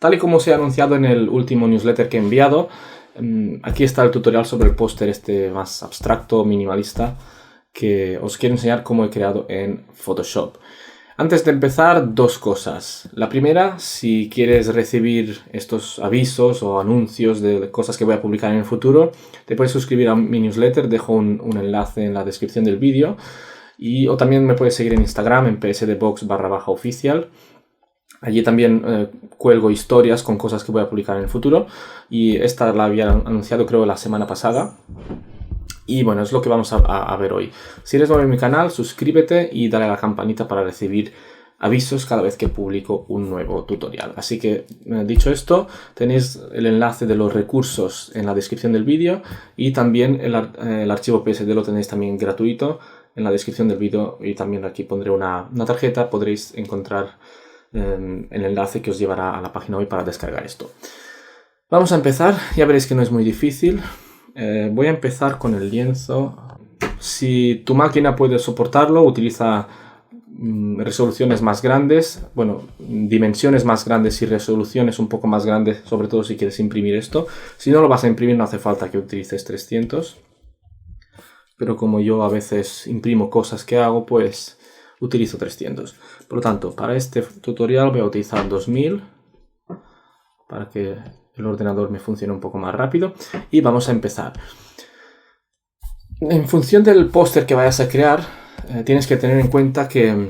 Tal y como os he anunciado en el último newsletter que he enviado, aquí está el tutorial sobre el póster este más abstracto, minimalista, que os quiero enseñar cómo he creado en Photoshop. Antes de empezar, dos cosas. La primera, si quieres recibir estos avisos o anuncios de cosas que voy a publicar en el futuro, te puedes suscribir a mi newsletter, dejo un enlace en la descripción del vídeo. O también me puedes seguir en Instagram, en psdbox_oficial. Allí también cuelgo historias con cosas que voy a publicar en el futuro. Y esta la había anunciado creo la semana pasada. Y bueno, es lo que vamos a ver hoy. Si eres nuevo en mi canal, suscríbete y dale a la campanita para recibir avisos cada vez que publico un nuevo tutorial. Así que, dicho esto, tenéis el enlace de los recursos en la descripción del vídeo y también el archivo PSD lo tenéis también gratuito en la descripción del vídeo, y también aquí pondré una tarjeta. Podréis encontrar el enlace que os llevará a la página web para descargar esto. Vamos a empezar, ya veréis que no es muy difícil. Voy a empezar con el lienzo. Si tu máquina puede soportarlo, utiliza resoluciones más grandes, bueno, dimensiones más grandes y resoluciones un poco más grandes, sobre todo si quieres imprimir esto. Si no lo vas a imprimir, no hace falta que utilices 300. Pero como yo a veces imprimo cosas que hago, pues utilizo 300. Por lo tanto, para este tutorial voy a utilizar 2000 para que el ordenador me funcione un poco más rápido. Y vamos a empezar. En función del póster que vayas a crear, tienes que tener en cuenta que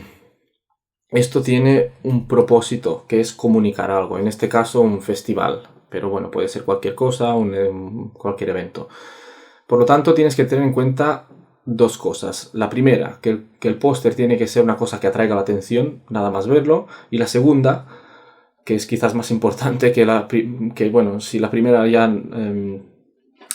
esto tiene un propósito, que es comunicar algo. En este caso, un festival. Pero bueno, puede ser cualquier cosa, cualquier evento. Por lo tanto, tienes que tener en cuenta dos cosas. La primera, que el póster tiene que ser una cosa que atraiga la atención, nada más verlo. Y la segunda, que es quizás más importante que bueno, si la primera ya...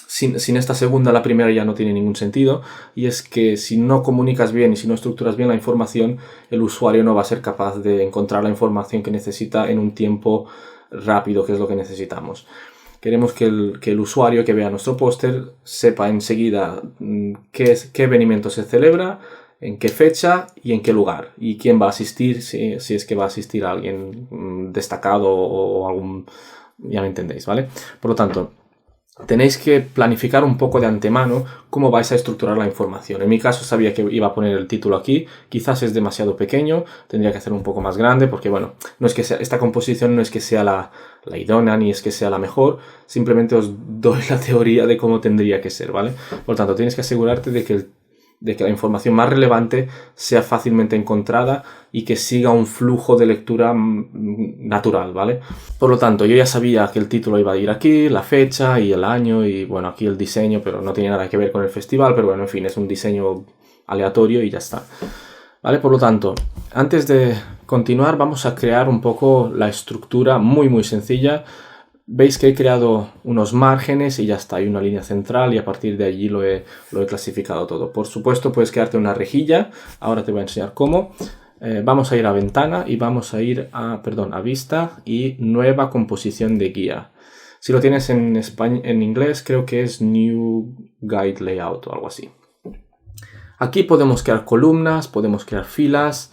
sin esta segunda, la primera ya no tiene ningún sentido. Y es que si no comunicas bien y si no estructuras bien la información, el usuario no va a ser capaz de encontrar la información que necesita en un tiempo rápido, que es lo que necesitamos. Queremos que el usuario que vea nuestro póster sepa enseguida qué venimiento se celebra, en qué fecha y en qué lugar, y quién va a asistir, si es que va a asistir alguien destacado o algún... ya me entendéis, ¿vale? Por lo tanto, tenéis que planificar un poco de antemano cómo vais a estructurar la información. En mi caso sabía que iba a poner el título aquí, quizás es demasiado pequeño, tendría que hacer un poco más grande porque, bueno, no es que esta composición no es que sea la idónea ni es que sea la mejor, simplemente os doy la teoría de cómo tendría que ser, ¿vale? Por lo tanto, tienes que asegurarte de que la información más relevante sea fácilmente encontrada y que siga un flujo de lectura natural, ¿vale? Por lo tanto, yo ya sabía que el título iba a ir aquí, la fecha y el año y, bueno, aquí el diseño, pero no tiene nada que ver con el festival, pero bueno, en fin, es un diseño aleatorio y ya está, ¿vale? Por lo tanto, antes de continuar, vamos a crear un poco la estructura muy sencilla. Veis que he creado unos márgenes y ya está, hay una línea central y a partir de allí lo he clasificado todo. Por supuesto, puedes crearte una rejilla, ahora te voy a enseñar cómo. Vamos a ir a ventana y vamos a ir a vista y nueva composición de guía. Si lo tienes en inglés, creo que es New Guide Layout o algo así. Aquí podemos crear columnas, podemos crear filas.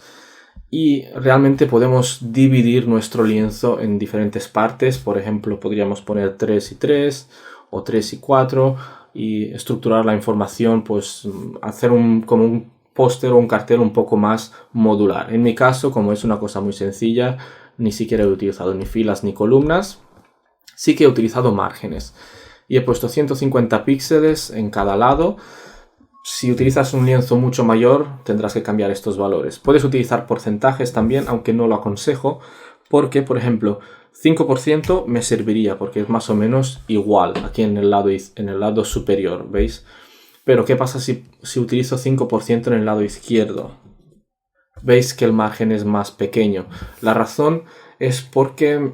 Y realmente podemos dividir nuestro lienzo en diferentes partes. Por ejemplo, podríamos poner 3 y 3 o 3 y 4 y estructurar la información, pues hacer como un póster o un cartel un poco más modular. En mi caso, como es una cosa muy sencilla, ni siquiera he utilizado ni filas ni columnas. Sí que he utilizado márgenes y he puesto 150 píxeles en cada lado. Si utilizas un lienzo mucho mayor, tendrás que cambiar estos valores. Puedes utilizar porcentajes también, aunque no lo aconsejo, porque, por ejemplo, 5% me serviría, porque es más o menos igual aquí en el lado superior, ¿veis? Pero, ¿qué pasa si utilizo 5% en el lado izquierdo? Veis que el margen es más pequeño. La razón es porque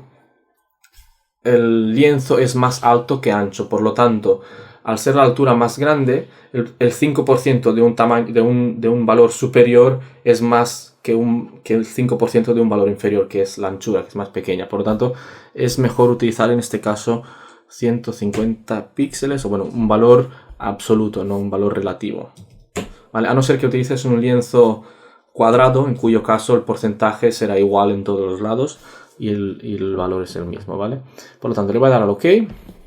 el lienzo es más alto que ancho, por lo tanto, al ser la altura más grande, el 5% de un valor superior es más que el 5% de un valor inferior, que es la anchura, que es más pequeña. Por lo tanto, es mejor utilizar en este caso 150 píxeles, o bueno, un valor absoluto, no un valor relativo. ¿Vale? A no ser que utilices un lienzo cuadrado, en cuyo caso el porcentaje será igual en todos los lados. y el valor es el mismo, ¿vale? Por lo tanto, le voy a dar al OK.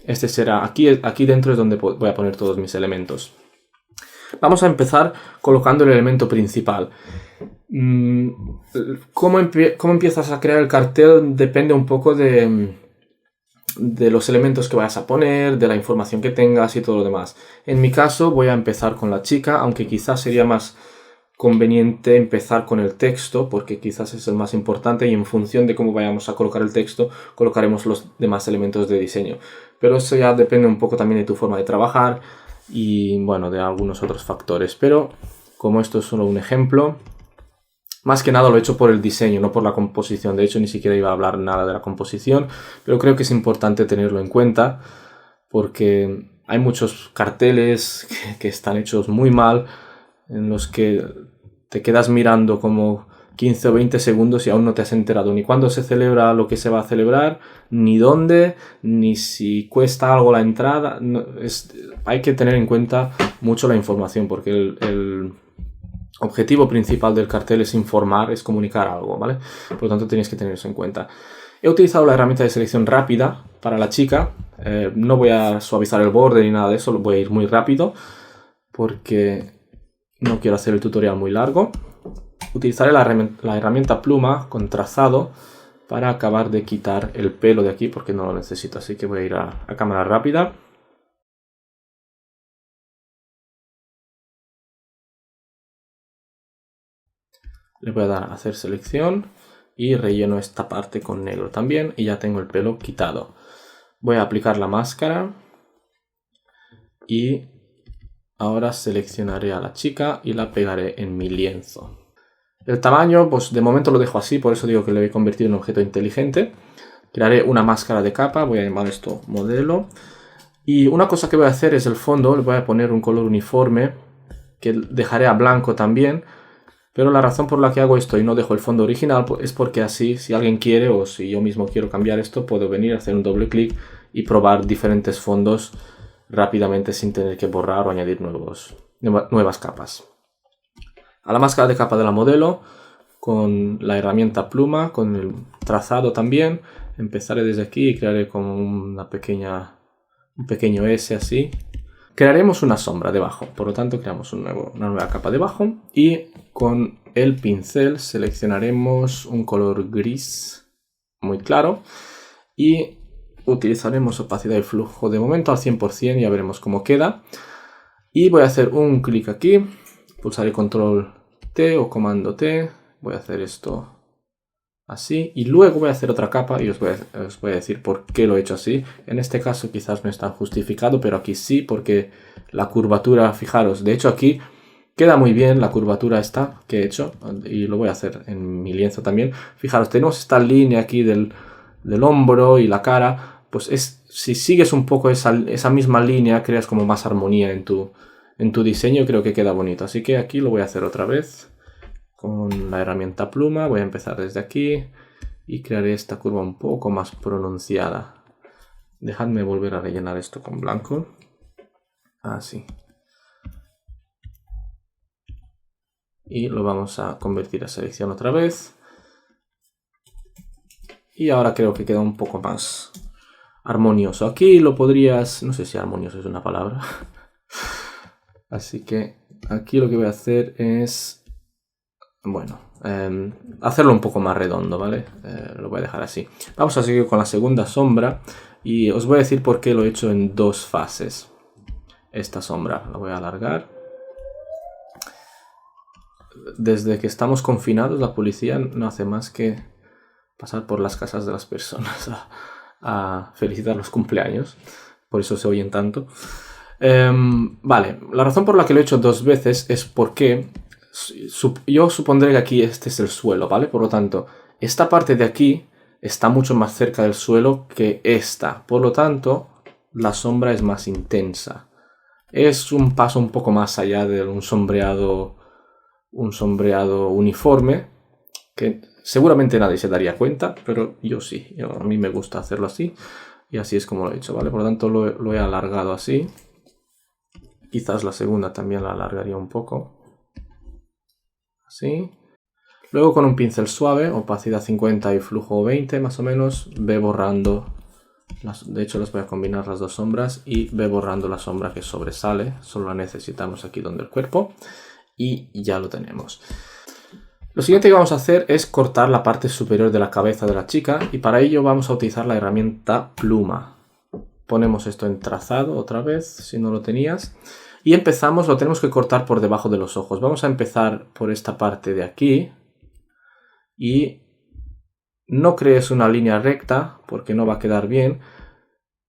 Este será, aquí dentro es donde voy a poner todos mis elementos. Vamos a empezar colocando el elemento principal. ¿Cómo empiezas a crear el cartel? Depende un poco de los elementos que vayas a poner, de la información que tengas y todo lo demás. En mi caso voy a empezar con la chica, aunque quizás sería más conveniente empezar con el texto, porque quizás es el más importante y en función de cómo vayamos a colocar el texto, colocaremos los demás elementos de diseño. Pero eso ya depende un poco también de tu forma de trabajar y, bueno, de algunos otros factores. Pero como esto es solo un ejemplo, más que nada lo he hecho por el diseño, no por la composición. De hecho, ni siquiera iba a hablar nada de la composición, pero creo que es importante tenerlo en cuenta porque hay muchos carteles que están hechos muy mal, en los que te quedas mirando como 15 o 20 segundos y aún no te has enterado ni cuándo se celebra lo que se va a celebrar, ni dónde, ni si cuesta algo la entrada. No, hay que tener en cuenta mucho la información, porque el objetivo principal del cartel es informar, es comunicar algo, ¿vale? Por lo tanto, tenéis que tener eso en cuenta. He utilizado la herramienta de selección rápida para la chica. No voy a suavizar el borde ni nada de eso, voy a ir muy rápido porque no quiero hacer el tutorial muy largo. Utilizaré la herramienta pluma con trazado para acabar de quitar el pelo de aquí porque no lo necesito. Así que voy a ir a cámara rápida. Le voy a dar a hacer selección y relleno esta parte con negro también y ya tengo el pelo quitado. Voy a aplicar la máscara y ahora seleccionaré a la chica y la pegaré en mi lienzo. El tamaño, pues de momento lo dejo así, por eso digo que lo he convertido en un objeto inteligente. Crearé una máscara de capa, voy a llamar esto modelo. Y una cosa que voy a hacer es el fondo, le voy a poner un color uniforme, que dejaré a blanco también. Pero la razón por la que hago esto y no dejo el fondo original es porque así, si alguien quiere o si yo mismo quiero cambiar esto, puedo venir a hacer un doble clic y probar diferentes fondos rápidamente sin tener que borrar o añadir nuevas capas. A la máscara de capa de la modelo, con la herramienta pluma, con el trazado también, empezaré desde aquí y crearé como un pequeño S así. Crearemos una sombra debajo, por lo tanto creamos una nueva capa debajo y con el pincel seleccionaremos un color gris muy claro y utilizaremos opacidad y flujo de momento al 100% y ya veremos cómo queda. Y voy a hacer un clic aquí, pulsaré control T o comando T, voy a hacer esto así y luego voy a hacer otra capa y os voy a decir por qué lo he hecho así. En este caso quizás no está justificado, pero aquí sí, porque la curvatura, fijaros, de hecho aquí queda muy bien la curvatura esta que he hecho y lo voy a hacer en mi lienzo también. Fijaros, tenemos esta línea aquí del hombro y la cara, pues si sigues un poco esa misma línea creas como más armonía en tu diseño, creo que queda bonito. Así que aquí lo voy a hacer otra vez. Con la herramienta pluma voy a empezar desde aquí y crearé esta curva un poco más pronunciada. Dejadme volver a rellenar esto con blanco. Así. Y lo vamos a convertir a selección otra vez. Y ahora creo que queda un poco más armonioso. Aquí lo podrías... no sé si armonioso es una palabra. Así que aquí lo que voy a hacer es... bueno, hacerlo un poco más redondo, ¿vale? Lo voy a dejar así. Vamos a seguir con la segunda sombra y os voy a decir por qué lo he hecho en dos fases. Esta sombra la voy a alargar. Desde que estamos confinados, la policía no hace más que pasar por las casas de las personas a felicitar los cumpleaños. Por eso se oyen tanto. Vale, la razón por la que lo he hecho dos veces es porque... yo supondré que aquí este es el suelo, ¿vale? Por lo tanto, esta parte de aquí está mucho más cerca del suelo que esta. Por lo tanto, la sombra es más intensa. Es un paso un poco más allá de un sombreado uniforme, que seguramente nadie se daría cuenta, pero yo sí. A mí me gusta hacerlo así. Y así es como lo he hecho, ¿vale? Por lo tanto, lo he alargado así. Quizás la segunda también la alargaría un poco. Así. Luego con un pincel suave, opacidad 50 y flujo 20 más o menos, ve borrando, de hecho les voy a combinar las dos sombras y ve borrando la sombra que sobresale, solo la necesitamos aquí donde el cuerpo y ya lo tenemos. Lo siguiente que vamos a hacer es cortar la parte superior de la cabeza de la chica y para ello vamos a utilizar la herramienta pluma. Ponemos esto en trazado otra vez, si no lo tenías. Y empezamos, lo tenemos que cortar por debajo de los ojos. Vamos a empezar por esta parte de aquí. Y no crees una línea recta, porque no va a quedar bien.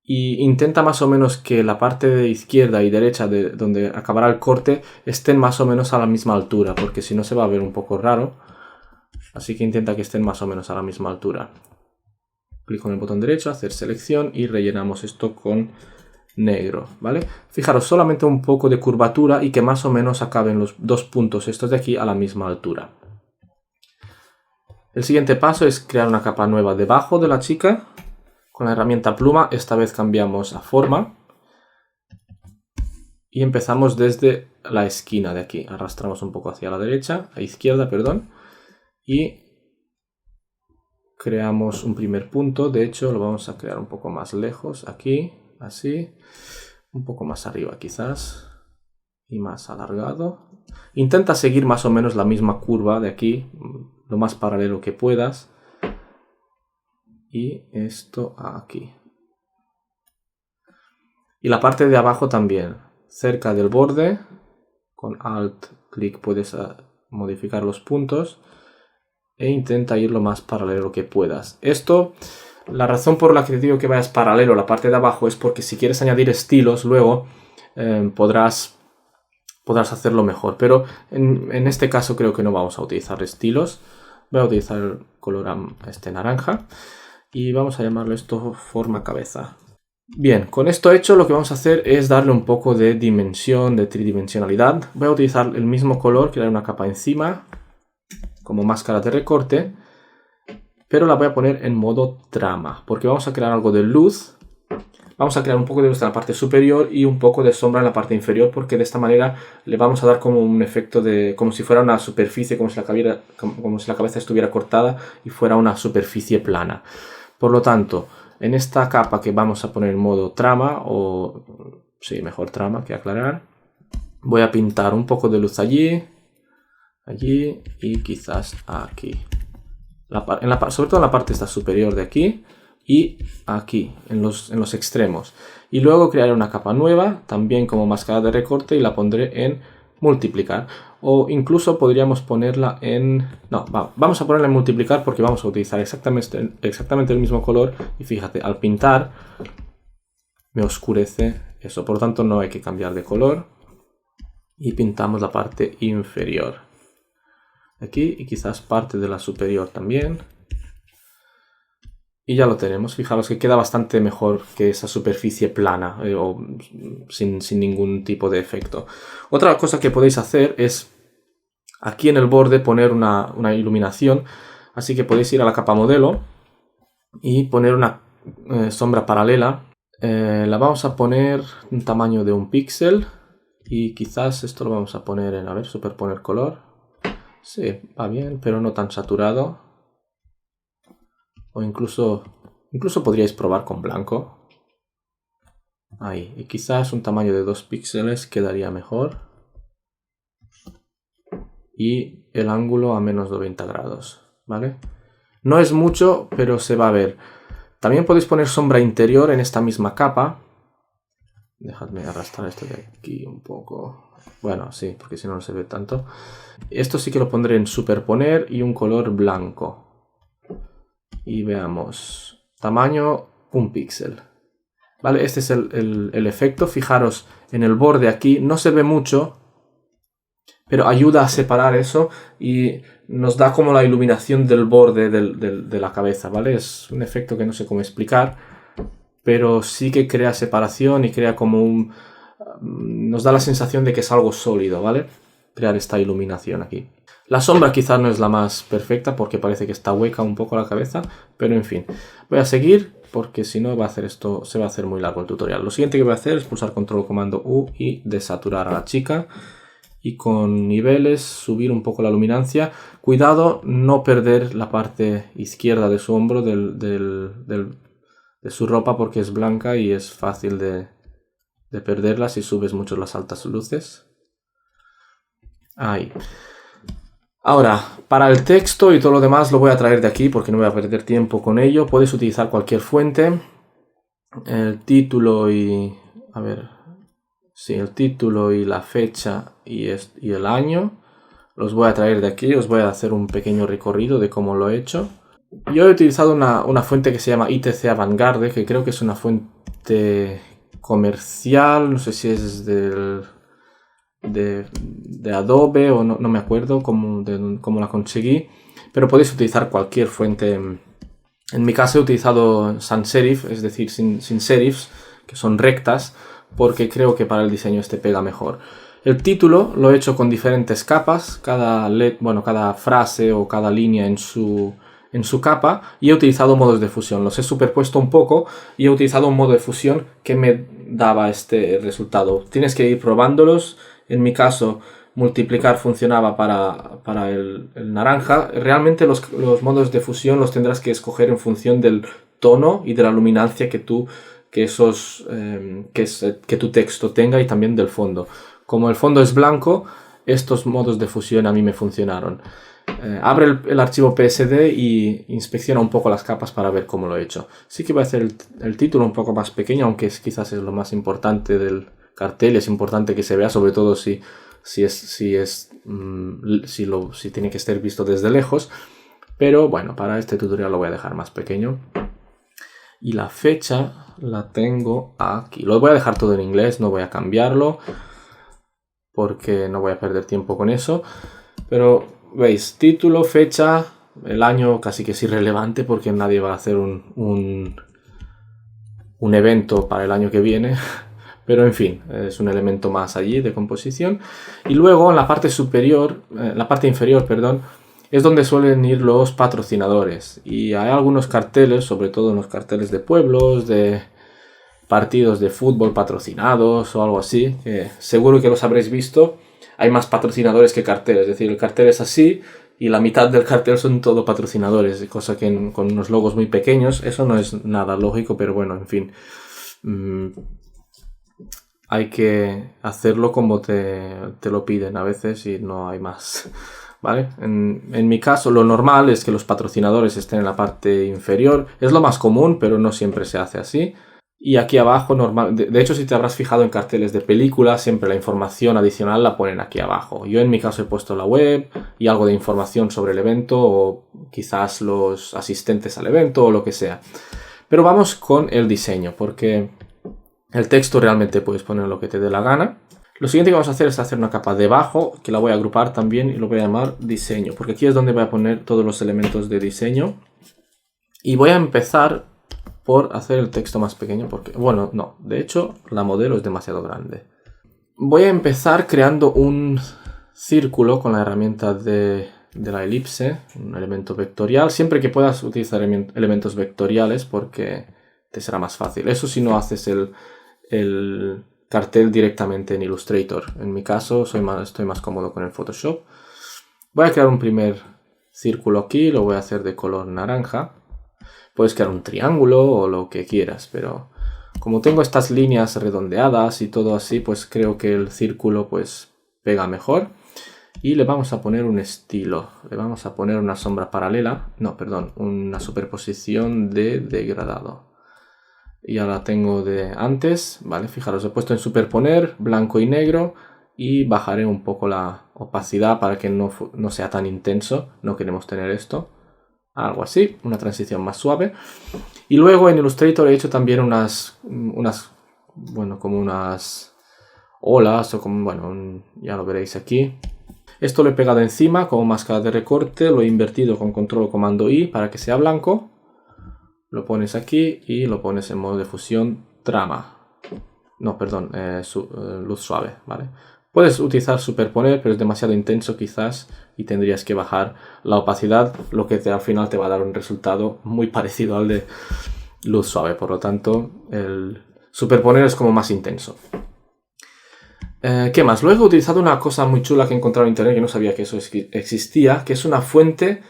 Y intenta más o menos que la parte de izquierda y derecha, de donde acabará el corte, estén más o menos a la misma altura, porque si no se va a ver un poco raro. Así que intenta que estén más o menos a la misma altura. Clic con el botón derecho, hacer selección y rellenamos esto con negro, ¿vale? Fijaros, solamente un poco de curvatura y que más o menos acaben los dos puntos estos de aquí a la misma altura. El siguiente paso es crear una capa nueva debajo de la chica. Con la herramienta pluma, esta vez cambiamos a forma. Y empezamos desde la esquina de aquí. Arrastramos un poco hacia la derecha, a izquierda, perdón. Y creamos un primer punto, de hecho lo vamos a crear un poco más lejos, aquí, así, un poco más arriba quizás, y más alargado. Intenta seguir más o menos la misma curva de aquí, lo más paralelo que puedas. Y esto aquí. Y la parte de abajo también, cerca del borde, con Alt, clic puedes modificar los puntos. E intenta ir lo más paralelo que puedas. Esto, la razón por la que te digo que vayas paralelo a la parte de abajo es porque si quieres añadir estilos luego podrás hacerlo mejor. Pero en este caso creo que no vamos a utilizar estilos. Voy a utilizar el color naranja y vamos a llamarlo esto forma cabeza. Bien, con esto hecho lo que vamos a hacer es darle un poco de dimensión, de tridimensionalidad. Voy a utilizar el mismo color, crear una capa encima como máscara de recorte, pero la voy a poner en modo trama, porque vamos a crear algo de luz. Vamos a crear un poco de luz en la parte superior y un poco de sombra en la parte inferior, porque de esta manera le vamos a dar como un efecto de, como si fuera una superficie, como si la cabeza estuviera cortada y fuera una superficie plana. Por lo tanto, en esta capa que vamos a poner en modo trama, o sí, mejor trama que aclarar, voy a pintar un poco de luz allí y quizás aquí. Sobre todo en la parte esta superior de aquí y aquí, en los extremos. Y luego crearé una capa nueva, también como máscara de recorte, y la pondré en multiplicar. O incluso podríamos ponerla en... No, vamos a ponerla en multiplicar porque vamos a utilizar exactamente el mismo color. Y fíjate, al pintar me oscurece eso. Por lo tanto no hay que cambiar de color. Y pintamos la parte inferior. Aquí y quizás parte de la superior también. Y ya lo tenemos. Fijaros que queda bastante mejor que esa superficie plana o sin ningún tipo de efecto. Otra cosa que podéis hacer es aquí en el borde poner una iluminación. Así que podéis ir a la capa modelo y poner una sombra paralela. La vamos a poner un tamaño de 1 píxel. Y quizás esto lo vamos a poner en, a ver, superponer color. Sí, va bien, pero no tan saturado. O incluso podríais probar con blanco. Ahí, y quizás un tamaño de 2 píxeles quedaría mejor. Y el ángulo a menos 90 grados, ¿vale? No es mucho, pero se va a ver. También podéis poner sombra interior en esta misma capa. Dejadme arrastrar esto de aquí un poco. Bueno, sí, porque si no, no se ve tanto. Esto sí que lo pondré en superponer y un color blanco. Y veamos. Tamaño 1 píxel. Vale, este es el efecto. Fijaros, en el borde aquí no se ve mucho, pero ayuda a separar eso y nos da como la iluminación del borde de la cabeza, ¿vale? Es un efecto que no sé cómo explicar, pero sí que crea separación y crea como nos da la sensación de que es algo sólido, ¿vale? Crear esta iluminación aquí. La sombra quizás no es la más perfecta porque parece que está hueca un poco la cabeza, pero en fin. Voy a seguir porque si no se va a hacer muy largo el tutorial. Lo siguiente que voy a hacer es pulsar control comando U y desaturar a la chica. y con niveles subir un poco la luminancia. Cuidado no perder la parte izquierda de su hombro de su ropa, porque es blanca y es fácil de perderla si subes mucho las altas luces. Ahí. Ahora, para el texto y todo lo demás lo voy a traer de aquí porque no voy a perder tiempo con ello. Puedes utilizar cualquier fuente. El título y... a ver... sí, el título y la fecha y el año los voy a traer de aquí. Os voy a hacer un pequeño recorrido de cómo lo he hecho. Yo he utilizado una fuente que se llama ITC Avantgarde, que creo que es una fuente comercial. No sé si es de Adobe o no me acuerdo cómo la conseguí, pero podéis utilizar cualquier fuente. En mi caso he utilizado sans serif, es decir, sin serifs, que son rectas, porque creo que para el diseño este pega mejor. El título lo he hecho con diferentes capas, cada frase o cada línea en su capa, y he utilizado modos de fusión. Los he superpuesto un poco y he utilizado un modo de fusión que me daba este resultado. Tienes que ir probándolos. En mi caso, multiplicar funcionaba para el naranja. Realmente los modos de fusión los tendrás que escoger en función del tono y de la luminancia que tu texto tenga, y también del fondo. Como el fondo es blanco, estos modos de fusión a mí me funcionaron. Abre el archivo PSD y inspecciona un poco las capas para ver cómo lo he hecho. Sí que voy a hacer el título un poco más pequeño, aunque quizás es lo más importante del cartel. Es importante que se vea, sobre todo si tiene que ser visto desde lejos. Pero bueno, para este tutorial lo voy a dejar más pequeño. Y la fecha la tengo aquí. Lo voy a dejar todo en inglés, no voy a cambiarlo porque no voy a perder tiempo con eso. Pero veis, título, fecha, el año casi que es irrelevante porque nadie va a hacer un evento para el año que viene. Pero en fin, es un elemento más allí de composición. Y luego en la parte inferior, es donde suelen ir los patrocinadores. Y hay algunos carteles, sobre todo unos carteles de pueblos, de partidos de fútbol patrocinados o algo así, que seguro que los habréis visto. Hay más patrocinadores que carteles, es decir, el cartel es así y la mitad del cartel son todo patrocinadores, cosa que con unos logos muy pequeños, eso no es nada lógico, pero bueno, en fin. Hay que hacerlo como te lo piden a veces y no hay más, ¿vale? En mi caso lo normal es que los patrocinadores estén en la parte inferior. Es lo más común, pero no siempre se hace así. Y aquí abajo, de hecho, si te habrás fijado en carteles de películas, siempre la información adicional la ponen aquí abajo. Yo en mi caso he puesto la web y algo de información sobre el evento, o quizás los asistentes al evento o lo que sea. Pero vamos con el diseño, porque el texto realmente puedes poner lo que te dé la gana. Lo siguiente que vamos a hacer es hacer una capa debajo, que la voy a agrupar también y lo voy a llamar diseño, porque aquí es donde voy a poner todos los elementos de diseño. Y voy a empezar por hacer el texto más pequeño, porque, bueno, no, de hecho la modelo es demasiado grande. Voy a empezar creando un círculo con la herramienta de la elipse, un elemento vectorial, siempre que puedas utilizar elementos vectoriales porque te será más fácil. Eso si no haces el cartel directamente en Illustrator. En mi caso estoy más cómodo con el Photoshop. Voy a crear un primer círculo aquí, lo voy a hacer de color naranja. Puedes crear un triángulo o lo que quieras, pero como tengo estas líneas redondeadas y todo así, pues creo que el círculo pues pega mejor. Y le vamos a poner un estilo, le vamos a poner una sombra paralela, una superposición de degradado. Ya la tengo de antes, ¿vale? Fijaros, he puesto en superponer, blanco y negro, y bajaré un poco la opacidad para que no sea tan intenso, no queremos tener esto. Algo así, una transición más suave. Y luego en Illustrator he hecho también como unas olas, o como, ya lo veréis aquí. Esto lo he pegado encima como máscara de recorte, lo he invertido con control o comando I para que sea blanco. Lo pones aquí y lo pones en modo de fusión trama. Luz suave, ¿vale? Puedes utilizar superponer, pero es demasiado intenso quizás y tendrías que bajar la opacidad, lo que al final te va a dar un resultado muy parecido al de luz suave. Por lo tanto, el superponer es como más intenso. ¿Qué más? Luego he utilizado una cosa muy chula que he encontrado en internet que no sabía que eso existía, que es una fuente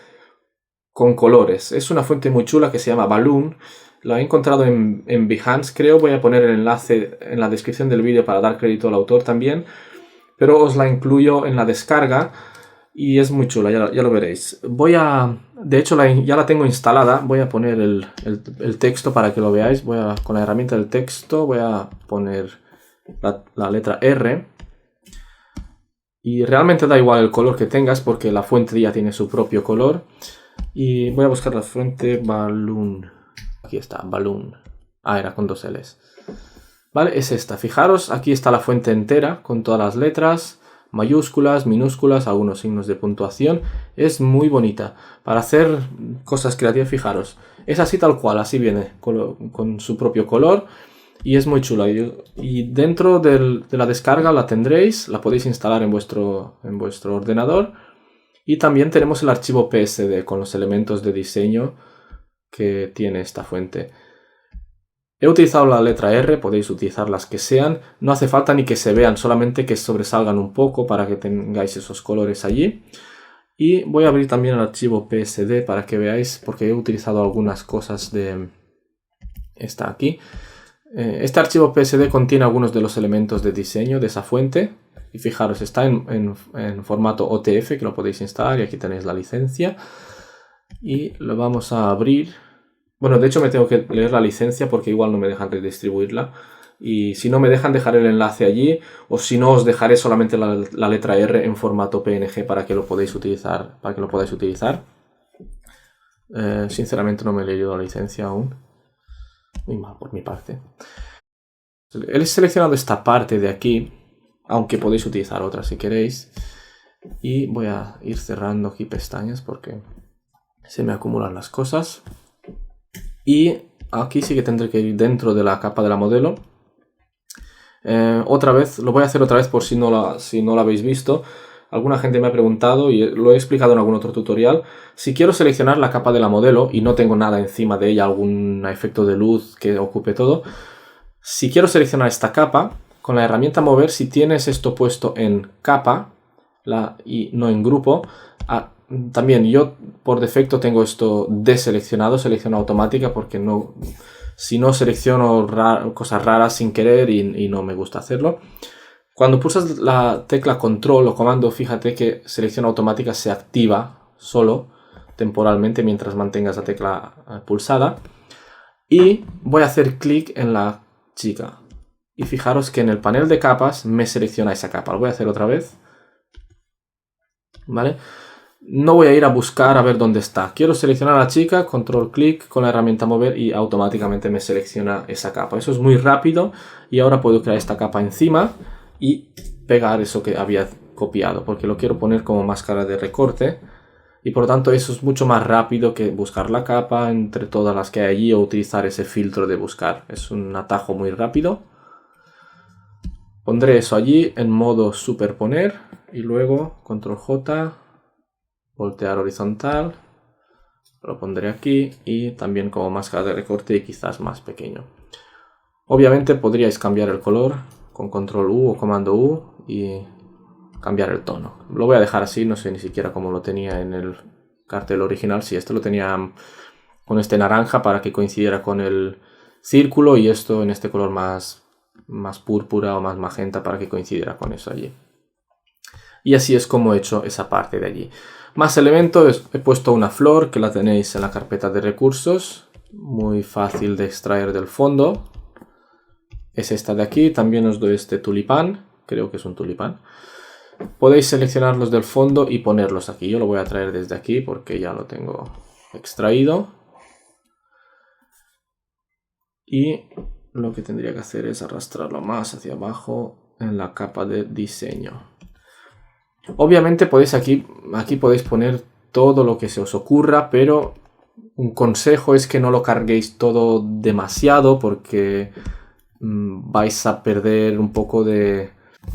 con colores. Es una fuente muy chula que se llama Balloon. La he encontrado en Behance, creo. Voy a poner el enlace en la descripción del vídeo para dar crédito al autor también. Pero os la incluyo en la descarga y es muy chula, ya lo veréis. De hecho, ya la tengo instalada. Voy a poner el texto para que lo veáis. Con la herramienta del texto voy a poner la letra R. Y realmente da igual el color que tengas porque la fuente ya tiene su propio color. Y voy a buscar la fuente Balloon. Aquí está, Balloon. Era con 2 L's. Vale, es esta. Fijaros, aquí está la fuente entera con todas las letras, mayúsculas, minúsculas, algunos signos de puntuación. Es muy bonita. Para hacer cosas creativas, fijaros. Es así tal cual, así viene, con su propio color. Y es muy chula. Y dentro de la descarga la tendréis, la podéis instalar en vuestro ordenador. Y también tenemos el archivo PSD con los elementos de diseño que tiene esta fuente. He utilizado la letra R, podéis utilizar las que sean. No hace falta ni que se vean, solamente que sobresalgan un poco para que tengáis esos colores allí. Y voy a abrir también el archivo PSD para que veáis, porque he utilizado algunas cosas de... Está aquí. Este archivo PSD contiene algunos de los elementos de diseño de esa fuente. Y fijaros, está en formato OTF, que lo podéis instalar, y aquí tenéis la licencia. Y lo vamos a abrir. Bueno, de hecho me tengo que leer la licencia porque igual no me dejan redistribuirla. Y si no me dejan, dejar el enlace allí. O si no, os dejaré solamente la letra R en formato PNG para que lo podáis utilizar. Sinceramente no me he leído la licencia aún. Muy mal por mi parte. He seleccionado esta parte de aquí, aunque podéis utilizar otra si queréis. Y voy a ir cerrando aquí pestañas porque se me acumulan las cosas. Y aquí sí que tendré que ir dentro de la capa de la modelo. Otra vez, lo voy a hacer otra vez por si no la habéis visto. Alguna gente me ha preguntado y lo he explicado en algún otro tutorial. Si quiero seleccionar la capa de la modelo y no tengo nada encima de ella, algún efecto de luz que ocupe todo. Si quiero seleccionar esta capa, con la herramienta mover, si tienes esto puesto en capa y no en grupo, también yo por defecto tengo esto deseleccionado, selección automática, porque si no selecciono cosas raras sin querer y no me gusta hacerlo. Cuando pulsas la tecla control o comando, fíjate que selección automática se activa solo temporalmente mientras mantengas la tecla pulsada. Y voy a hacer clic en la chica. Y fijaros que en el panel de capas me selecciona esa capa. Lo voy a hacer otra vez. ¿Vale? No voy a ir a buscar a ver dónde está. Quiero seleccionar a la chica, control clic con la herramienta mover y automáticamente me selecciona esa capa. Eso es muy rápido y ahora puedo crear esta capa encima y pegar eso que había copiado porque lo quiero poner como máscara de recorte y por lo tanto eso es mucho más rápido que buscar la capa entre todas las que hay allí o utilizar ese filtro de buscar. Es un atajo muy rápido. Pondré eso allí en modo superponer y luego control J, voltear horizontal, lo pondré aquí y también como máscara de recorte y quizás más pequeño. Obviamente podríais cambiar el color con control U o comando U y cambiar el tono. Lo voy a dejar así, no sé ni siquiera cómo lo tenía en el cartel original. Si esto lo tenía con este naranja para que coincidiera con el círculo y esto en este color más púrpura o más magenta para que coincidiera con eso allí. Y así es como he hecho esa parte de allí. Más elementos, he puesto una flor que la tenéis en la carpeta de recursos. Muy fácil de extraer del fondo. Es esta de aquí. También os doy este tulipán. Creo que es un tulipán. Podéis seleccionarlos del fondo y ponerlos aquí. Yo lo voy a traer desde aquí porque ya lo tengo extraído. Y lo que tendría que hacer es arrastrarlo más hacia abajo en la capa de diseño. Obviamente podéis aquí podéis poner todo lo que se os ocurra, pero un consejo es que no lo carguéis todo demasiado porque vais a perder un poco de...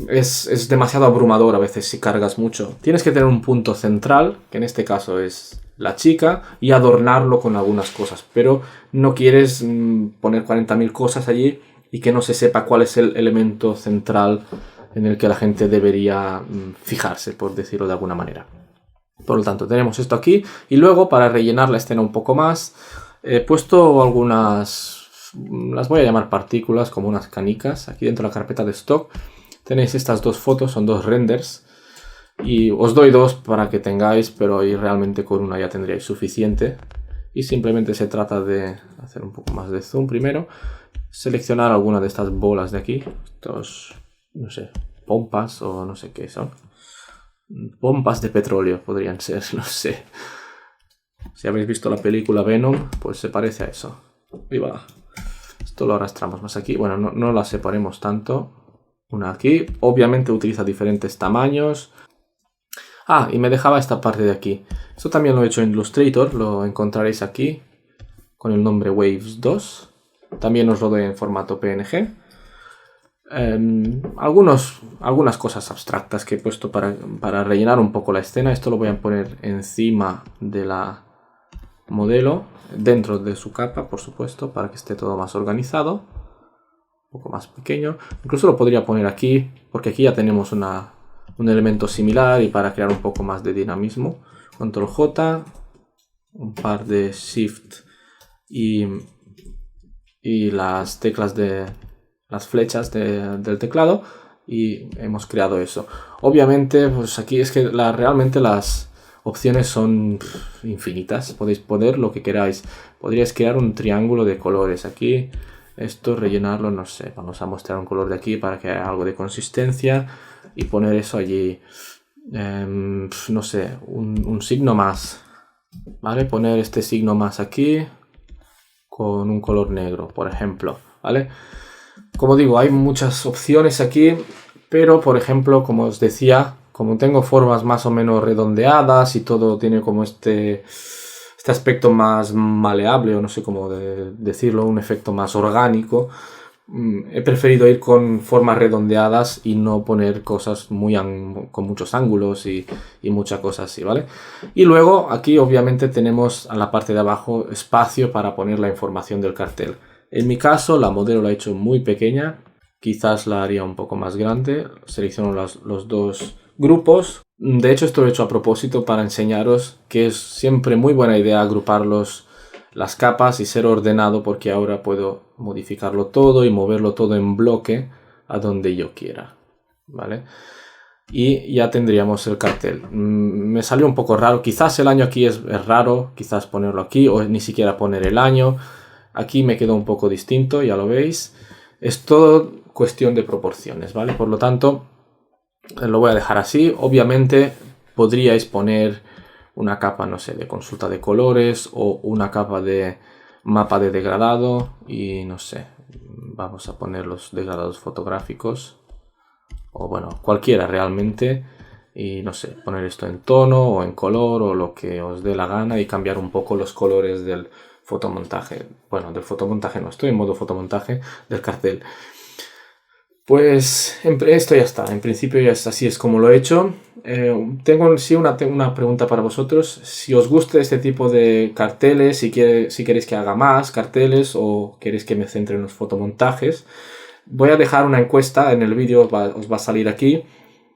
Es demasiado abrumador a veces si cargas mucho. Tienes que tener un punto central, que en este caso es la chica, y adornarlo con algunas cosas, pero no quieres poner 40.000 cosas allí y que no se sepa cuál es el elemento central en el que la gente debería fijarse, por decirlo de alguna manera. Por lo tanto, tenemos esto aquí y luego para rellenar la escena un poco más he puesto algunas, las voy a llamar partículas, como unas canicas. Aquí dentro de la carpeta de stock tenéis estas dos fotos, son dos renders y os doy dos para que tengáis, pero ahí realmente con una ya tendríais suficiente. Y simplemente se trata de hacer un poco más de zoom primero, seleccionar alguna de estas bolas de aquí, estos, no sé, pompas o no sé qué son. Pompas de petróleo podrían ser, no sé. Si habéis visto la película Venom, pues se parece a eso. Ahí va. Esto lo arrastramos más aquí. Bueno, no la separemos tanto. Una aquí. Obviamente utiliza diferentes tamaños. Ah, y me dejaba esta parte de aquí. Esto también lo he hecho en Illustrator. Lo encontraréis aquí con el nombre Waves 2. También os lo doy en formato PNG. Algunas cosas abstractas que he puesto para rellenar un poco la escena. Esto lo voy a poner encima de la modelo, dentro de su capa, por supuesto, para que esté todo más organizado, un poco más pequeño. Incluso lo podría poner aquí, porque aquí ya tenemos un elemento similar y para crear un poco más de dinamismo. Control J, un par de Shift y las teclas de las flechas del teclado y hemos creado eso. Obviamente, pues aquí es que realmente las opciones son infinitas. Podéis poner lo que queráis. Podríais crear un triángulo de colores aquí. Esto, rellenarlo, no sé. Vamos a mostrar un color de aquí para que haya algo de consistencia y poner eso allí. No sé, un signo más. ¿Vale? Poner este signo más aquí con un color negro, por ejemplo. ¿Vale? Como digo, hay muchas opciones aquí, pero por ejemplo, como os decía, como tengo formas más o menos redondeadas y todo tiene como este aspecto más maleable, o no sé cómo decirlo, un efecto más orgánico, he preferido ir con formas redondeadas y no poner cosas con muchos ángulos y muchas cosas así, ¿vale? Y luego aquí obviamente tenemos a la parte de abajo espacio para poner la información del cartel. En mi caso la modelo la he hecho muy pequeña, quizás la haría un poco más grande. Selecciono los dos grupos. De hecho esto lo he hecho a propósito para enseñaros que es siempre muy buena idea agrupar las capas y ser ordenado, porque ahora puedo modificarlo todo y moverlo todo en bloque a donde yo quiera, ¿vale? Y ya tendríamos el cartel. Me salió un poco raro, quizás el año aquí es raro, quizás ponerlo aquí o ni siquiera poner el año. Aquí me quedó un poco distinto, ya lo veis. Es todo cuestión de proporciones, ¿vale? Por lo tanto, lo voy a dejar así. Obviamente podríais poner una capa, no sé, de consulta de colores o una capa de mapa de degradado y no sé, vamos a poner los degradados fotográficos o bueno, cualquiera realmente y no sé, poner esto en tono o en color o lo que os dé la gana y cambiar un poco los colores del fotomontaje. Bueno, del fotomontaje no, estoy en modo fotomontaje del cartel. Pues esto ya está, en principio ya es así, es como lo he hecho. Tengo sí una pregunta para vosotros. Si os gusta este tipo de carteles, si queréis que haga más carteles o queréis que me centre en los fotomontajes, voy a dejar una encuesta en el vídeo, os va a salir aquí.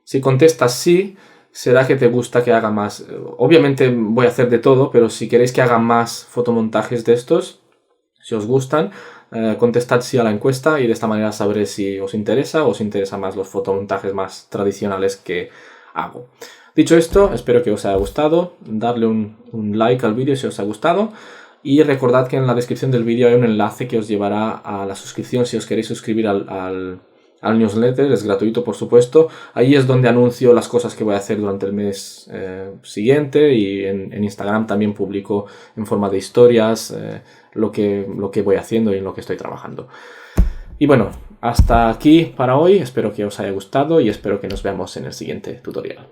Si contestas sí, será que te gusta que haga más. Obviamente voy a hacer de todo, pero si queréis que haga más fotomontajes de estos, si os gustan, contestad sí a la encuesta y de esta manera sabré si os interesa o os interesa más los fotomontajes más tradicionales que hago. Dicho esto, espero que os haya gustado, darle un like al vídeo si os ha gustado y recordad que en la descripción del vídeo hay un enlace que os llevará a la suscripción si os queréis suscribir al newsletter, es gratuito por supuesto. Ahí es donde anuncio las cosas que voy a hacer durante el mes siguiente y en Instagram también publico en forma de historias lo que voy haciendo y en lo que estoy trabajando. Y bueno, hasta aquí para hoy, espero que os haya gustado y espero que nos veamos en el siguiente tutorial.